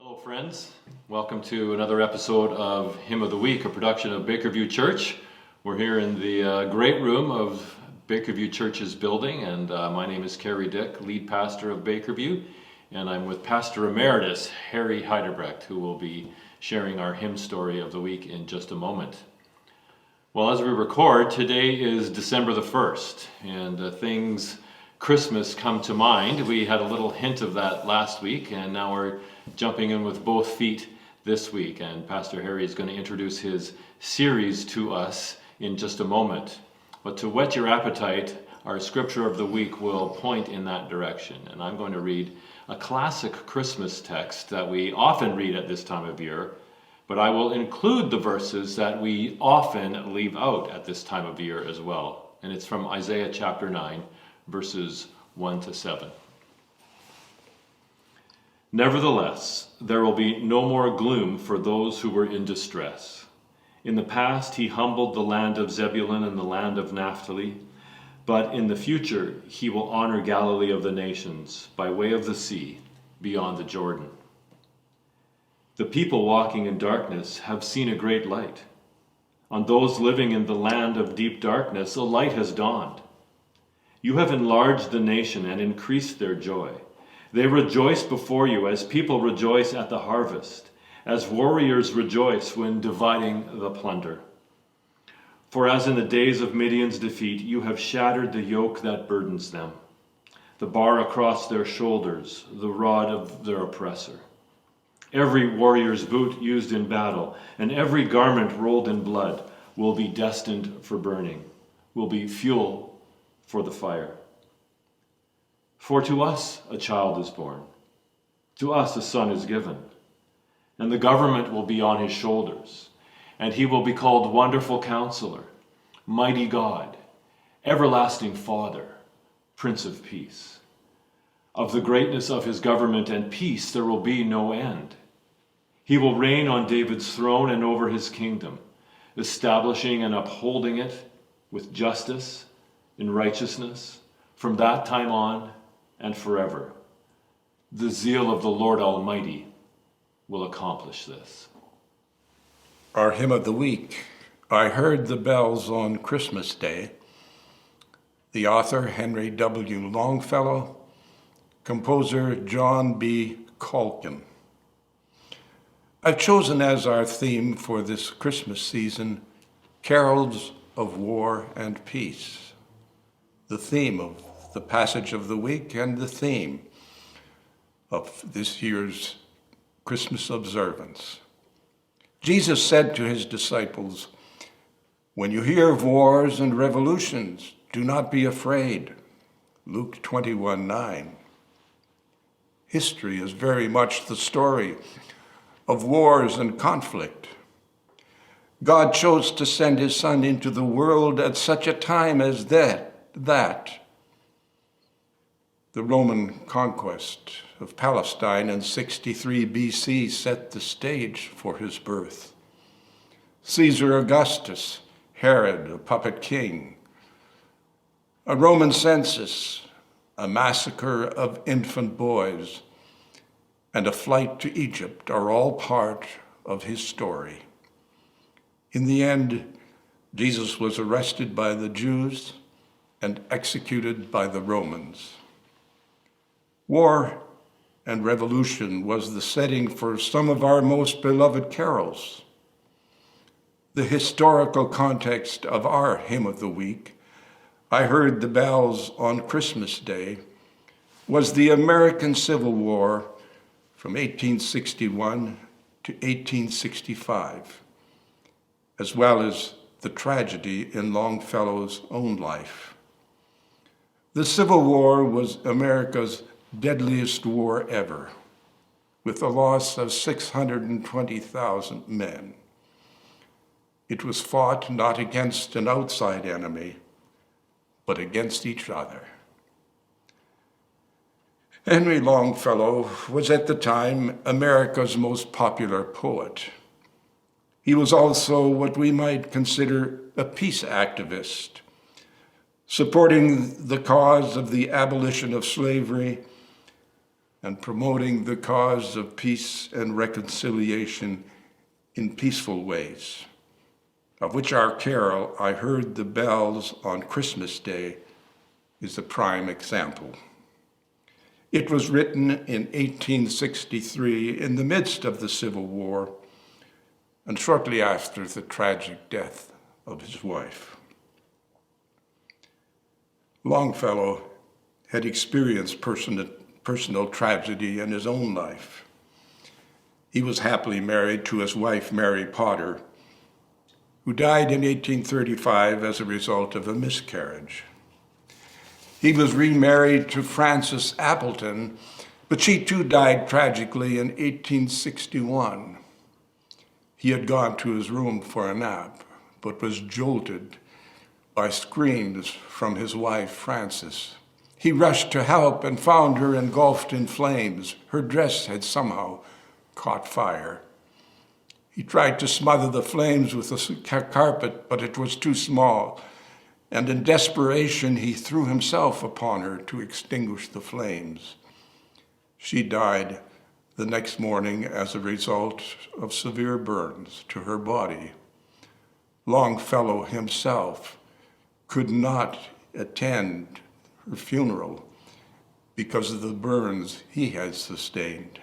Hello friends, welcome to another episode of Hymn of the Week, a production of Bakerview Church. We're here in the great room of Bakerview Church's building, and my name is Kerry, Dyck, lead pastor of Bakerview, and I'm with Pastor Emeritus Harry Heidebrecht, who will be sharing our hymn story of the week in just a moment. Well, as we record, today is December the 1st, and Christmas come to mind. We had a little hint of that last week, and now we're jumping in with both feet this week. And Pastor Harry is going to introduce his series to us in just a moment. But to whet your appetite, our scripture of the week will point in that direction. And I'm going to read a classic Christmas text that we often read at this time of year, but I will include the verses that we often leave out at this time of year as well. And it's from Isaiah chapter 9, verses 1 to 7. Nevertheless, there will be no more gloom for those who were in distress. In the past, he humbled the land of Zebulun and the land of Naphtali, but in the future, he will honor Galilee of the nations by way of the sea beyond the Jordan. The people walking in darkness have seen a great light. On those living in the land of deep darkness, a light has dawned. You have enlarged the nation and increased their joy. They rejoice before you as people rejoice at the harvest, as warriors rejoice when dividing the plunder. For as in the days of Midian's defeat, you have shattered the yoke that burdens them, the bar across their shoulders, the rod of their oppressor. Every warrior's boot used in battle, and every garment rolled in blood will be destined for burning, will be fuel for the fire. For to us a child is born, to us a son is given, and the government will be on his shoulders, and he will be called Wonderful Counselor, Mighty God, Everlasting Father, Prince of Peace. Of the greatness of his government and peace there will be no end. He will reign on David's throne and over his kingdom, establishing and upholding it with justice and righteousness from that time on and forever. The zeal of the Lord Almighty will accomplish this. Our hymn of the week, I Heard the Bells on Christmas Day. The author, Henry W. Longfellow. Composer, John B. Calkin. I've chosen as our theme for this Christmas season, carols of war and peace. The theme of the passage of the week and the theme of this year's Christmas observance. Jesus said to his disciples, "When you hear of wars and revolutions, do not be afraid." Luke 21:9. History is very much the story of wars and conflict. God chose to send his Son into the world at such a time as that. The Roman conquest of Palestine in 63 BC set the stage for his birth. Caesar Augustus, Herod, a puppet king, a Roman census, a massacre of infant boys, and a flight to Egypt are all part of his story. In the end, Jesus was arrested by the Jews and executed by the Romans. War and revolution was the setting for some of our most beloved carols. The historical context of our hymn of the week, I Heard the Bells on Christmas Day, was the American Civil War from 1861 to 1865, as well as the tragedy in Longfellow's own life. The Civil War was America's deadliest war ever, with the loss of 620,000 men. It was fought not against an outside enemy, but against each other. Henry Longfellow was at the time America's most popular poet. He was also what we might consider a peace activist, supporting the cause of the abolition of slavery and promoting the cause of peace and reconciliation in peaceful ways, of which our carol, "I Heard the Bells on Christmas Day," is a prime example. It was written in 1863 in the midst of the Civil War and shortly after the tragic death of his wife. Longfellow had experienced personal tragedy in his own life. He was happily married to his wife, Mary Potter, who died in 1835 as a result of a miscarriage. He was remarried to Frances Appleton, but she too died tragically in 1861. He had gone to his room for a nap, but was jolted by screams from his wife, Frances. He rushed to help and found her engulfed in flames. Her dress had somehow caught fire. He tried to smother the flames with a carpet, but it was too small, and in desperation he threw himself upon her to extinguish the flames. She died the next morning as a result of severe burns to her body. Longfellow himself could not attend her funeral because of the burns he had sustained.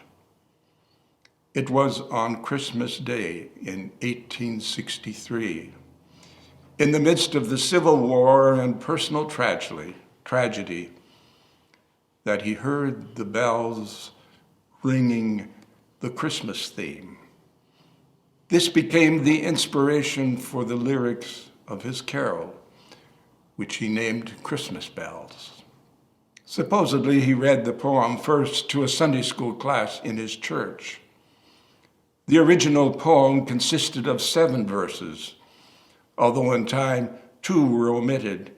It was on Christmas Day in 1863, in the midst of the Civil War and personal tragedy, that he heard the bells ringing the Christmas theme. This became the inspiration for the lyrics of his carol, which he named Christmas Bells. Supposedly, he read the poem first to a Sunday school class in his church. The original poem consisted of 7 verses, although in time 2 were omitted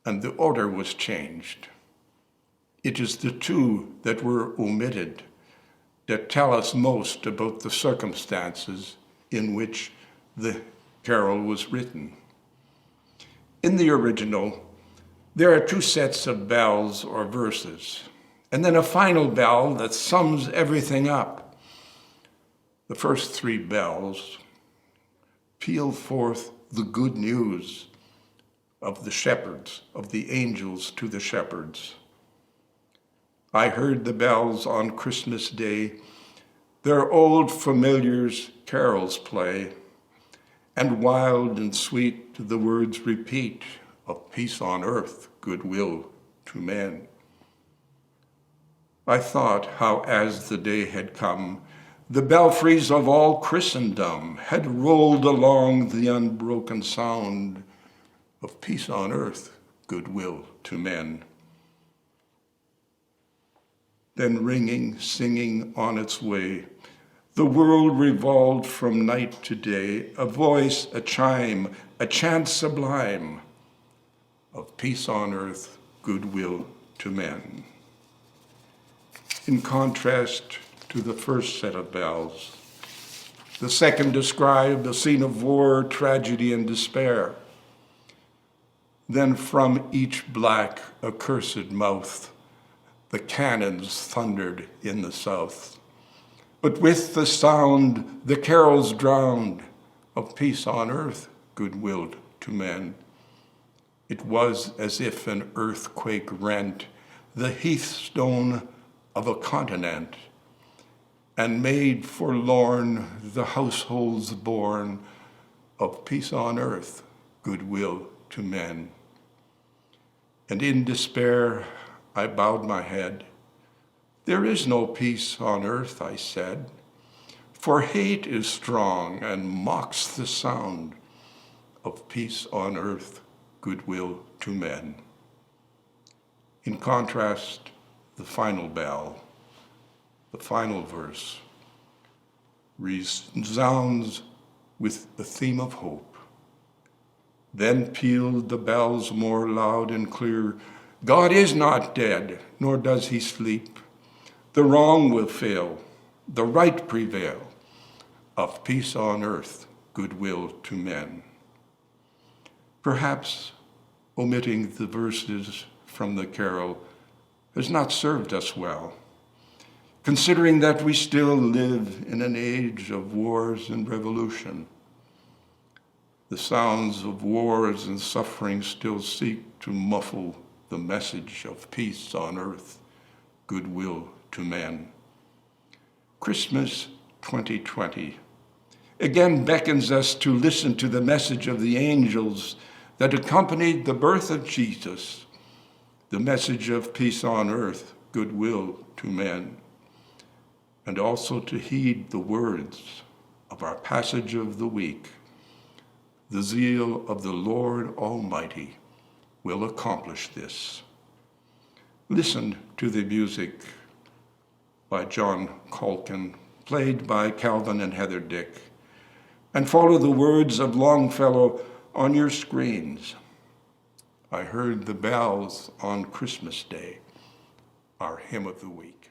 and the order was changed. It is the 2 that were omitted that tell us most about the circumstances in which the carol was written. In the original, there are 2 sets of bells or verses, and then a final bell that sums everything up. The first 3 bells peal forth the good news of the shepherds, of the angels to the shepherds. I heard the bells on Christmas Day, their old familiars carols play, and wild and sweet the words repeat of peace on earth, goodwill to men. I thought how as the day had come, the belfries of all Christendom had rolled along the unbroken sound of peace on earth, goodwill to men. Then ringing, singing on its way, the world revolved from night to day, a voice, a chime, a chant sublime of peace on earth, goodwill to men. In contrast to the first set of bells, the second described a scene of war, tragedy, and despair. Then from each black, accursed mouth, the cannons thundered in the south. But with the sound, the carols drowned of peace on earth, goodwill to men. It was as if an earthquake rent the heathstone of a continent and made forlorn the households born of peace on earth, goodwill to men. And in despair, I bowed my head. There is no peace on earth, I said, for hate is strong and mocks the sound of peace on earth, goodwill to men. In contrast, the final bell, the final verse, resounds with the theme of hope. Then pealed the bells more loud and clear. God is not dead, nor does he sleep. The wrong will fail, the right prevail, of peace on earth, goodwill to men. Perhaps omitting the verses from the carol has not served us well, considering that we still live in an age of wars and revolution. The sounds of wars and suffering still seek to muffle the message of peace on earth, goodwill to men. Christmas 2020 again beckons us to listen to the message of the angels that accompanied the birth of Jesus, the message of peace on earth, goodwill to men, and also to heed the words of our passage of the week. The zeal of the Lord Almighty will accomplish this. Listen to the music by John Colkin, played by Calvin and Heather Dyck, and follow the words of Longfellow on your screens. I heard the bells on Christmas Day, our hymn of the week.